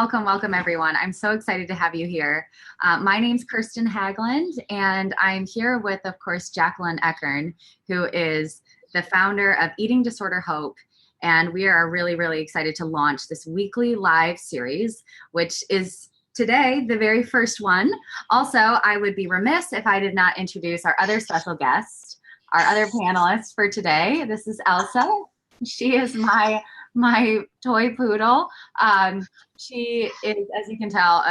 Welcome everyone. I'm so excited to have you here. My name's Kirsten Hagland, and I'm here with, of course, Jacquelyn Ekern, who is the founder of Eating Disorder Hope. And we are really, really excited to launch this weekly live series, which is today the very first one. Also, I would be remiss if I did not introduce our other special guest, our other panelist for today. This is Elsa. She is my toy poodle. She is, as you can tell,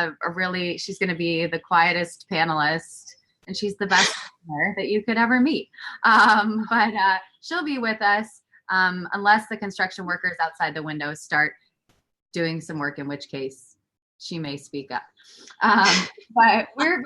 she's going to be the quietest panelist, and she's the best listener that you could ever meet. But she'll be with us unless the construction workers outside the window start doing some work, in which case she may speak up. But we're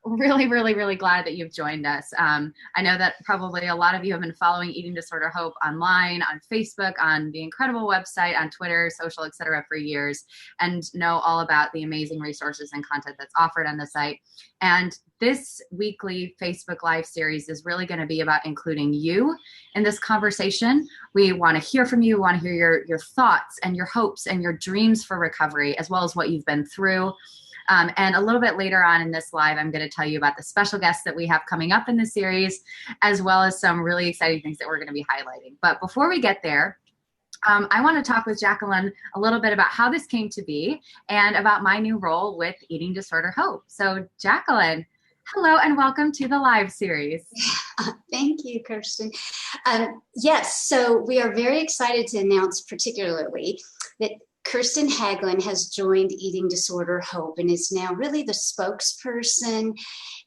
really, really, really glad that you've joined us. I know that probably a lot of you have been following Eating Disorder Hope online, on Facebook, on the incredible website, on Twitter, social, etc. for years, and know all about the amazing resources and content that's offered on the site. And this weekly Facebook Live series is really going to be about including you in this conversation. We want to hear from you. We want to hear your thoughts and your hopes and your dreams for recovery, as well as what you've been through. And a little bit later on in this live, I'm going to tell you about the special guests that we have coming up in this series, as well as some really exciting things that we're going to be highlighting. But before we get there, I want to talk with Jacquelyn a little bit about how this came to be and about my new role with Eating Disorder Hope. So Jacquelyn, hello and welcome to the live series. Thank you, Kirsten. Yes, so we are very excited to announce particularly that Kirsten Hagland has joined Eating Disorder Hope and is now really the spokesperson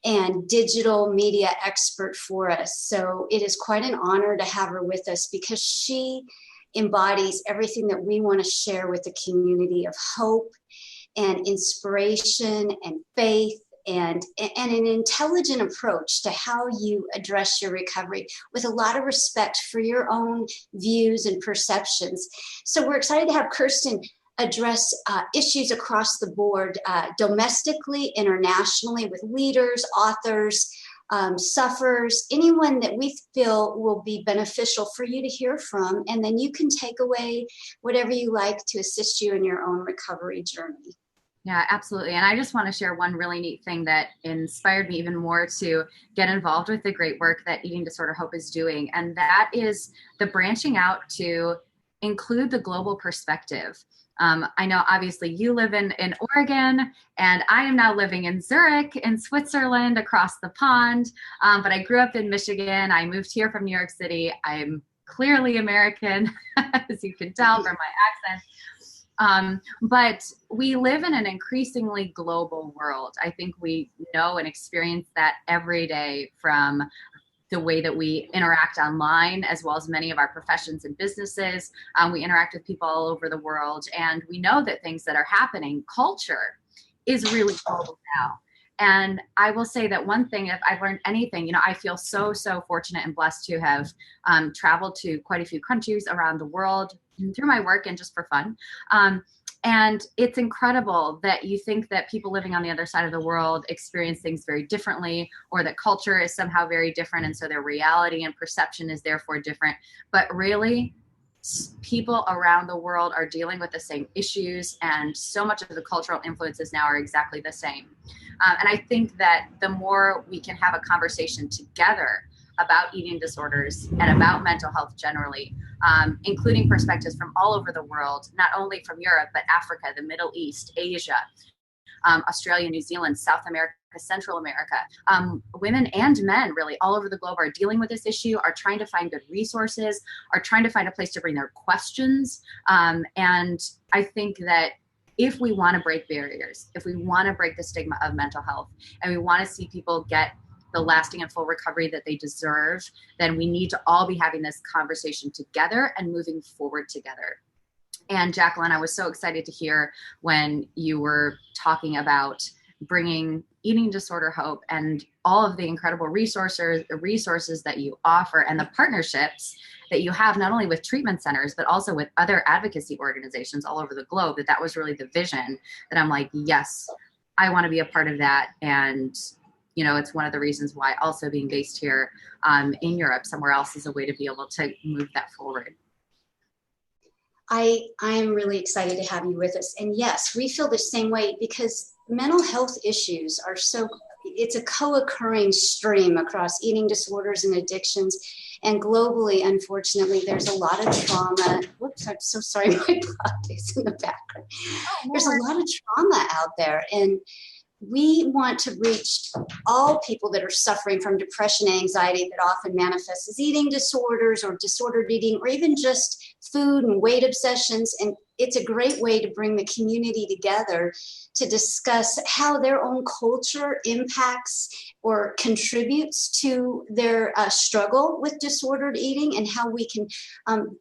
and digital media expert for us. So it is quite an honor to have her with us because she embodies everything that we want to share with the community of hope and inspiration and faith and an intelligent approach to how you address your recovery with a lot of respect for your own views and perceptions. So we're excited to have Kirsten address issues across the board, domestically, internationally, with leaders, authors, sufferers, anyone that we feel will be beneficial for you to hear from, and then you can take away whatever you like to assist you in your own recovery journey. Yeah, absolutely. And I just want to share one really neat thing that inspired me even more to get involved with the great work that Eating Disorder Hope is doing. And that is the branching out to include the global perspective. I know obviously you live in Oregon, and I am now living in Zurich in Switzerland across the pond. But I grew up in Michigan. I moved here from New York City. I'm clearly American, as you can tell from my accent. But we live in an increasingly global world. I think we know and experience that every day from the way that we interact online, as well as many of our professions and businesses. We interact with people all over the world, and we know that things that are happening, culture is really global now. And I will say that one thing, if I've learned anything, I feel so fortunate and blessed to have traveled to quite a few countries around the world through my work and just for fun. And it's incredible that you think that people living on the other side of the world experience things very differently, or that culture is somehow very different, and so their reality and perception is therefore different. But really, people around the world are dealing with the same issues, and so much of the cultural influences now are exactly the same. And I think that the more we can have a conversation together about eating disorders and about mental health generally, including perspectives from all over the world, not only from Europe, but Africa, the Middle East, Asia, Australia, New Zealand, South America, Central America. Women and men really all over the globe are dealing with this issue, are trying to find good resources, are trying to find a place to bring their questions. And I think that if we want to break barriers, if we want to break the stigma of mental health, and we want to see people get the lasting and full recovery that they deserve, then we need to all be having this conversation together and moving forward together. And Jacquelyn, I was so excited to hear when you were talking about bringing Eating Disorder Hope and all of the incredible resources that you offer, and the partnerships that you have not only with treatment centers, but also with other advocacy organizations all over the globe, that was really the vision that I'm like, yes, I want to be a part of that. And it's one of the reasons why also being based here in Europe, somewhere else, is a way to be able to move that forward. I'm really excited to have you with us. And yes, we feel the same way because mental health issues are it's a co-occurring stream across eating disorders and addictions. And globally, unfortunately, there's a lot of trauma. Whoops, I'm so sorry, my puppy is in the background. There's a lot of trauma out there. And we want to reach all people that are suffering from depression and anxiety that often manifests as eating disorders or disordered eating, or even just food and weight obsessions. And it's a great way to bring the community together to discuss how their own culture impacts or contributes to their struggle with disordered eating, and how we can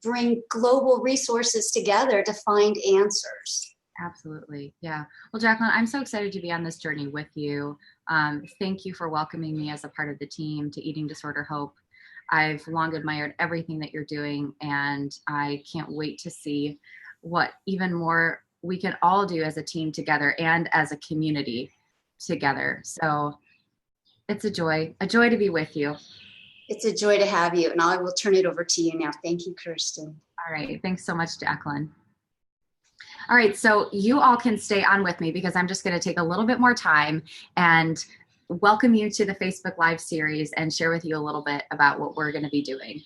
bring global resources together to find answers. Absolutely. Yeah. Well, Jacquelyn, I'm so excited to be on this journey with you. Thank you for welcoming me as a part of the team to Eating Disorder Hope. I've long admired everything that you're doing, and I can't wait to see what even more we can all do as a team together and as a community together. So it's a joy to be with you. It's a joy to have you, and I will turn it over to you now. Thank you, Kirsten. All right. Thanks so much, Jacquelyn. All right, so you all can stay on with me because I'm just going to take a little bit more time and welcome you to the Facebook Live series and share with you a little bit about what we're going to be doing.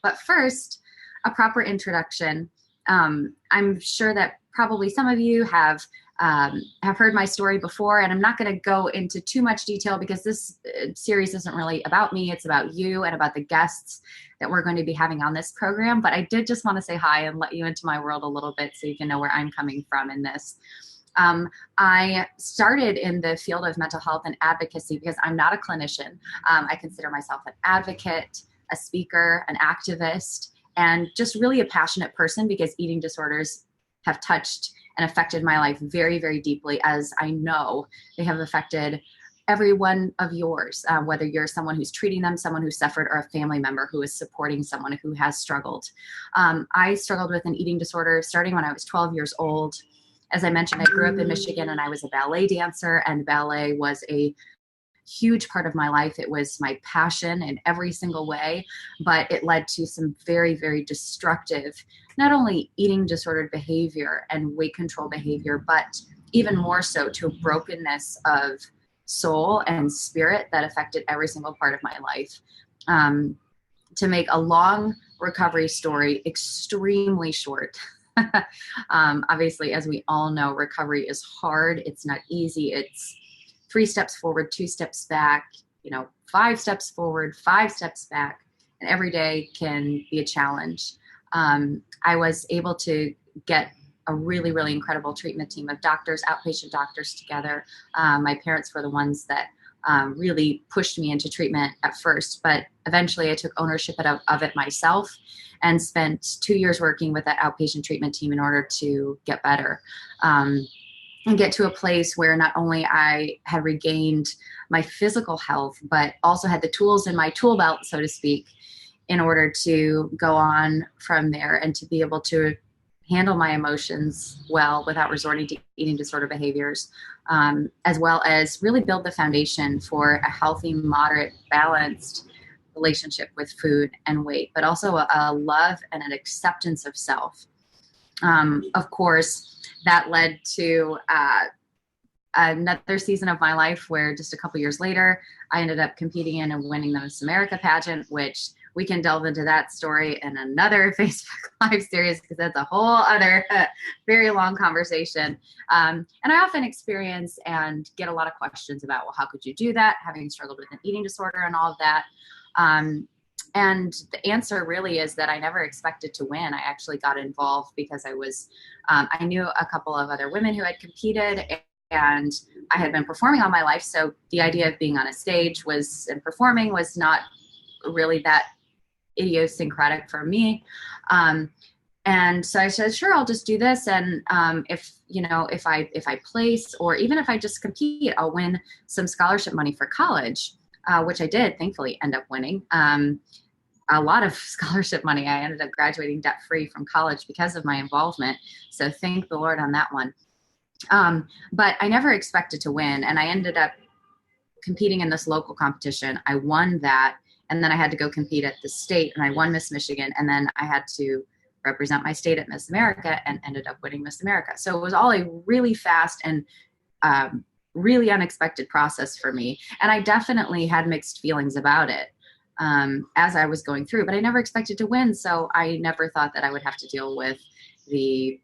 But first, a proper introduction. I'm sure that probably some of you have heard my story before, and I'm not going to go into too much detail because this series isn't really about me. It's about you and about the guests that we're going to be having on this program. But I did just want to say hi and let you into my world a little bit so you can know where I'm coming from in this. I started in the field of mental health and advocacy because I'm not a clinician. I consider myself an advocate, a speaker, an activist, and just really a passionate person because eating disorders have touched and affected my life very, very deeply, as I know they have affected every one of yours, whether you're someone who's treating them, someone who suffered, or a family member who is supporting someone who has struggled. I struggled with an eating disorder starting when I was 12 years old. As I mentioned, I grew up in Michigan and I was a ballet dancer, and ballet was a huge part of my life. It was my passion in every single way, but it led to some very, very destructive, not only eating disordered behavior and weight control behavior, but even more so to a brokenness of soul and spirit that affected every single part of my life. To make a long recovery story extremely short, obviously, as we all know, recovery is hard. It's not easy. It's 3 steps forward, 2 steps back, 5 steps forward, 5 steps back, and every day can be a challenge. I was able to get a really, really incredible treatment team of doctors, outpatient doctors together. My parents were the ones that really pushed me into treatment at first, but eventually I took ownership of it myself and spent 2 years working with that outpatient treatment team in order to get better. And get to a place where not only I had regained my physical health, but also had the tools in my tool belt, so to speak, in order to go on from there and to be able to handle my emotions well without resorting to eating disorder behaviors, as well as really build the foundation for a healthy, moderate, balanced relationship with food and weight, but also a love and an acceptance of self. Of course, that led to another season of my life where just a couple years later, I ended up competing in and winning the Miss America pageant, which we can delve into that story in another Facebook Live series because that's a whole other very long conversation. And I often experience and get a lot of questions about, well, how could you do that? Having struggled with an eating disorder and all of that. And the answer really is that I never expected to win. I actually got involved because I knew a couple of other women who had competed, and I had been performing all my life. So the idea of being on a stage and performing was not really that idiosyncratic for me. And so I said, sure, I'll just do this. And if I place, or even if I just compete, I'll win some scholarship money for college, which I did thankfully end up winning. A lot of scholarship money. I ended up graduating debt-free from college because of my involvement. So thank the Lord on that one. But I never expected to win. And I ended up competing in this local competition. I won that. And then I had to go compete at the state, and I won Miss Michigan. And then I had to represent my state at Miss America, and ended up winning Miss America. So it was all a really fast and really unexpected process for me. And I definitely had mixed feelings about it as I was going through, but I never expected to win. So I never thought that I would have to deal with the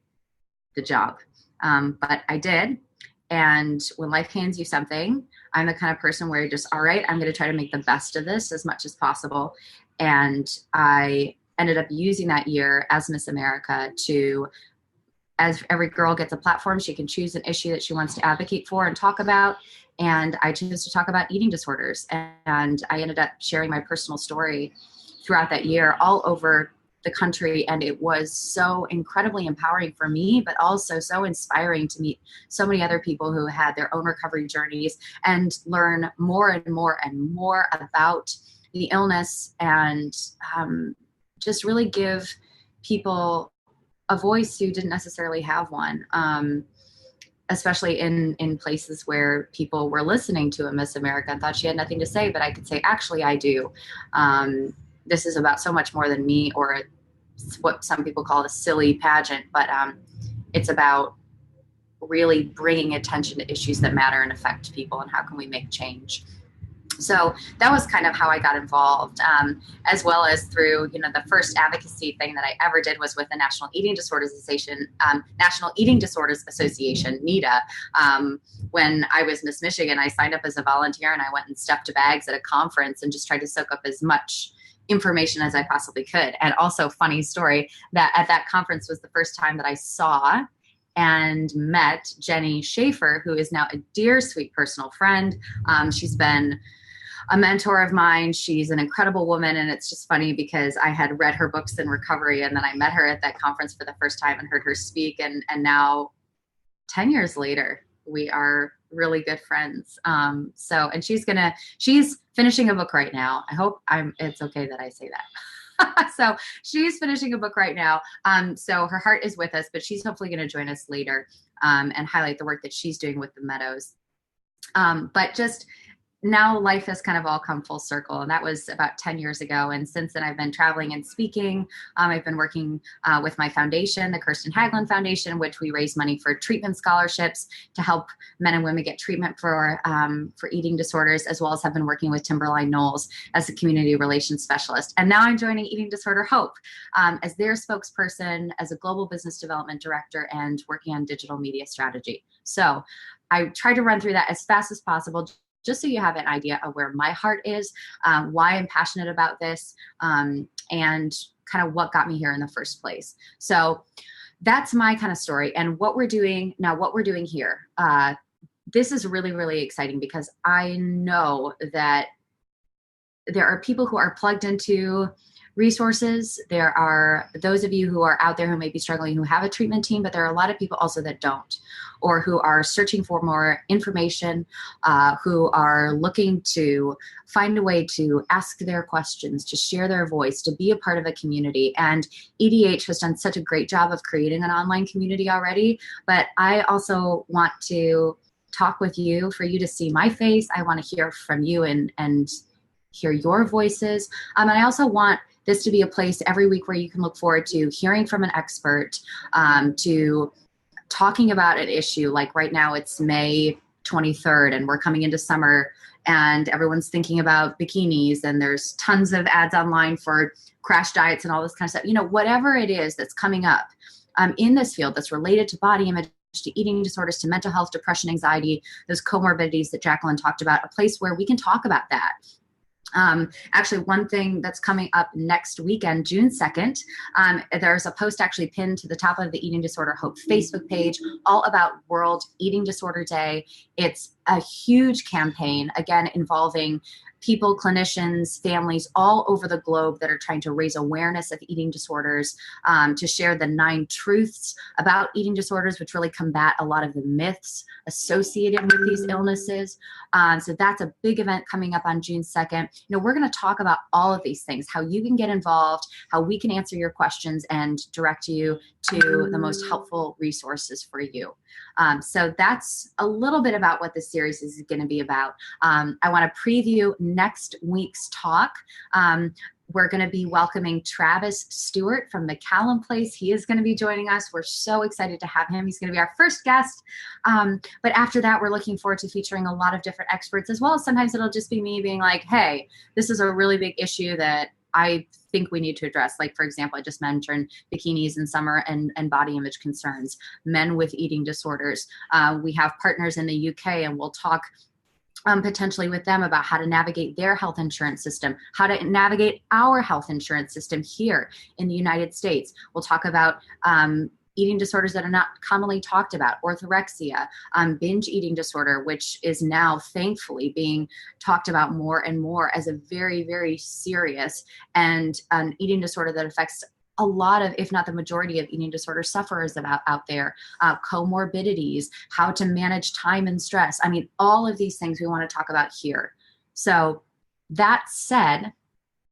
job. But I did. And when life hands you something, I'm the kind of person where you're just, all right, I'm going to try to make the best of this as much as possible. And I ended up using that year as Miss America to, as every girl gets a platform, she can choose an issue that she wants to advocate for and talk about. And I chose to talk about eating disorders. And I ended up sharing my personal story throughout that year all over the country. And it was so incredibly empowering for me, but also so inspiring to meet so many other people who had their own recovery journeys and learn more and more and more about the illness, and just really give people a voice who didn't necessarily have one, especially in places where people were listening to a Miss America and thought she had nothing to say, but I could say, actually, I do. This is about so much more than me, or what some people call a silly pageant, but it's about really bringing attention to issues that matter and affect people, and how can we make change. So that was kind of how I got involved, as well as through, the first advocacy thing that I ever did was with the National Eating Disorders Association, NEDA. When I was Miss Michigan, I signed up as a volunteer, and I went and stuffed bags at a conference and just tried to soak up as much information as I possibly could. And also, funny story, that at that conference was the first time that I saw and met Jenny Schaefer, who is now a dear, sweet personal friend. She's been a mentor of mine. She's an incredible woman. And it's just funny because I had read her books in recovery, and then I met her at that conference for the first time and heard her speak. And now 10 years later, we are really good friends. And she's finishing a book right now. I hope it's okay that I say that. So she's finishing a book right now. So her heart is with us, but she's hopefully going to join us later and highlight the work that she's doing with the Meadows. But just now life has kind of all come full circle, and that was about 10 years ago. And since then, I've been traveling and speaking. I've been working with my foundation, the Kirsten Hagglund Foundation, which we raise money for treatment scholarships to help men and women get treatment for eating disorders, as well as have been working with Timberline Knowles as a community relations specialist. And now I'm joining Eating Disorder Hope as their spokesperson, as a global business development director, and working on digital media strategy. So I try to run through that as fast as possible, just so you have an idea of where my heart is, why I'm passionate about this, and kind of what got me here in the first place. So that's my kind of story. And what we're doing here, this is really, really exciting, because I know that there are people who are plugged into resources. There are those of you who are out there who may be struggling, who have a treatment team, but there are a lot of people also that don't, or who are searching for more information, who are looking to find a way to ask their questions, to share their voice, to be a part of a community. And EDH has done such a great job of creating an online community already, but I also want to talk with you, for you to see my face. I want to hear from you and hear your voices. And I also want this to be a place every week where you can look forward to hearing from an expert, to talking about an issue. Like right now it's May 23rd and we're coming into summer, and everyone's thinking about bikinis, and there's tons of ads online for crash diets and all this kind of stuff. Whatever it is that's coming up in this field that's related to body image, to eating disorders, to mental health, depression, anxiety, those comorbidities that Jacquelyn talked about, a place where we can talk about that. Actually, one thing that's coming up next weekend, June 2nd, there's a post actually pinned to the top of the Eating Disorder Hope Facebook page, all about World Eating Disorder Day. It's a huge campaign, again, involving people, clinicians, families all over the globe that are trying to raise awareness of eating disorders, to share the 9 truths about eating disorders, which really combat a lot of the myths associated with these illnesses. So that's a big event coming up on June 2nd. We're going to talk about all of these things, how you can get involved, how we can answer your questions and direct you to the most helpful resources for you. So that's a little bit about what this series is going to be about. I want to preview next week's talk. We're going to be welcoming Travis Stewart from the Callum Place. He is going to be joining us. We're so excited to have him. He's going to be our first guest. But after that, we're looking forward to featuring a lot of different experts, as well as sometimes it'll just be me being like, hey, this is a really big issue that I think we need to address. Like, for example, I just mentioned bikinis in summer and body image concerns, men with eating disorders. We have partners in the UK, and we'll talk potentially with them about how to navigate their health insurance system, how to navigate our health insurance system here in the United States. We'll talk about eating disorders that are not commonly talked about, orthorexia, binge eating disorder, which is now thankfully being talked about more and more as a very, very serious and an eating disorder that affects a lot of, if not the majority of eating disorder sufferers out there, comorbidities, how to manage time and stress. I mean, all of these things we want to talk about here. So that said,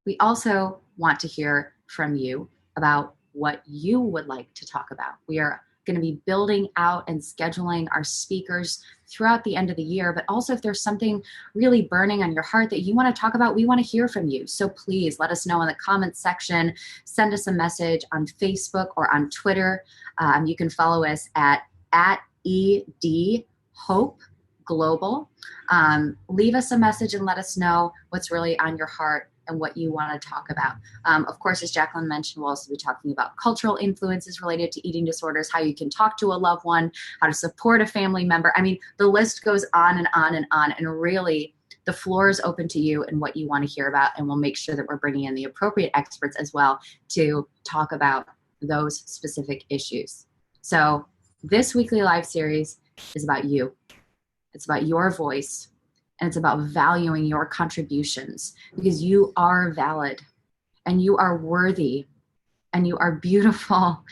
we also want to hear from you about what you would like to talk about. We are going to be building out and scheduling our speakers throughout the end of the year, but also if there's something really burning on your heart that you want to talk about, we want to hear from you. So please let us know in the comments section, send us a message on Facebook or on Twitter. You can follow us at ED Hope Global. Leave us a message and let us know what's really on your heart and what you want to talk about. Of course, as Jacquelyn mentioned, we'll also be talking about cultural influences related to eating disorders, how you can talk to a loved one, how to support a family member. I mean, the list goes on and on and on. And really, the floor is open to you and what you want to hear about. And we'll make sure that we're bringing in the appropriate experts as well to talk about those specific issues. So this weekly live series is about you. It's about your voice. And it's about valuing your contributions, because you are valid and you are worthy and you are beautiful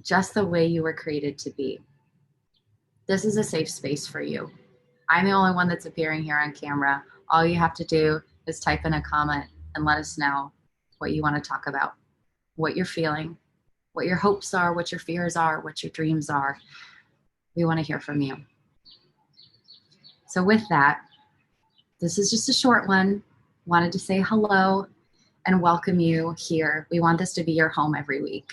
just the way you were created to be. This is a safe space for you. I'm the only one that's appearing here on camera. All you have to do is type in a comment and let us know what you want to talk about, what you're feeling, what your hopes are, what your fears are, what your dreams are. We want to hear from you. So with that, this is just a short one. Wanted to say hello and welcome you here. We want this to be your home every week.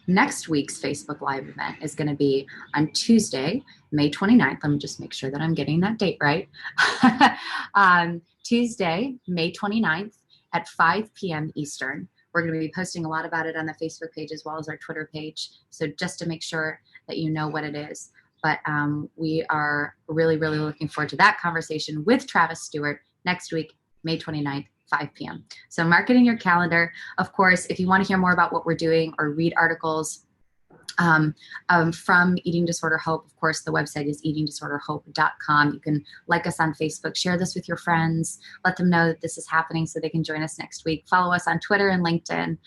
Next week's Facebook Live event is going to be on Tuesday, May 29th. Let me just make sure that I'm getting that date right. Tuesday, May 29th at 5 p.m. Eastern. We're going to be posting a lot about it on the Facebook page as well as our Twitter page. So just to make sure that you know what it is. But we are really, really looking forward to that conversation with Travis Stewart next week, May 29th, 5 p.m. So mark it in your calendar. Of course, if you want to hear more about what we're doing or read articles from Eating Disorder Hope, of course, the website is eatingdisorderhope.com. You can like us on Facebook, share this with your friends, let them know that this is happening so they can join us next week. Follow us on Twitter and LinkedIn.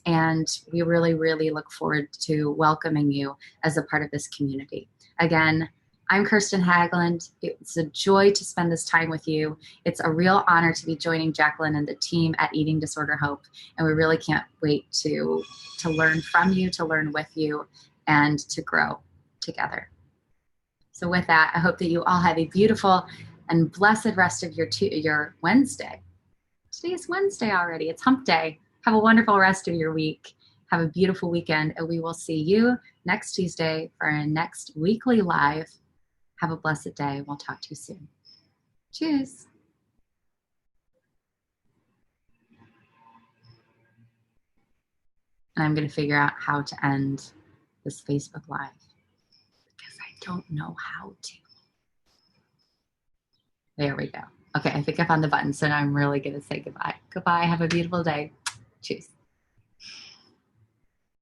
And we really, really look forward to welcoming you as a part of this community. Again, I'm Kirsten Hagland. It's a joy to spend this time with you. It's a real honor to be joining Jacquelyn and the team at Eating Disorder Hope. And we really can't wait to learn from you, to learn with you, and to grow together. So with that, I hope that you all have a beautiful and blessed rest of your Wednesday. Today is Wednesday already. It's hump day. Have a wonderful rest of your week. Have a beautiful weekend. And we will see you next Tuesday for our next weekly live. Have a blessed day. We'll talk to you soon. Cheers. And I'm going to figure out how to end this Facebook Live because I don't know how to. There we go. Okay, I think I found the button, so now I'm really going to say goodbye. Goodbye. Have a beautiful day. Cheers.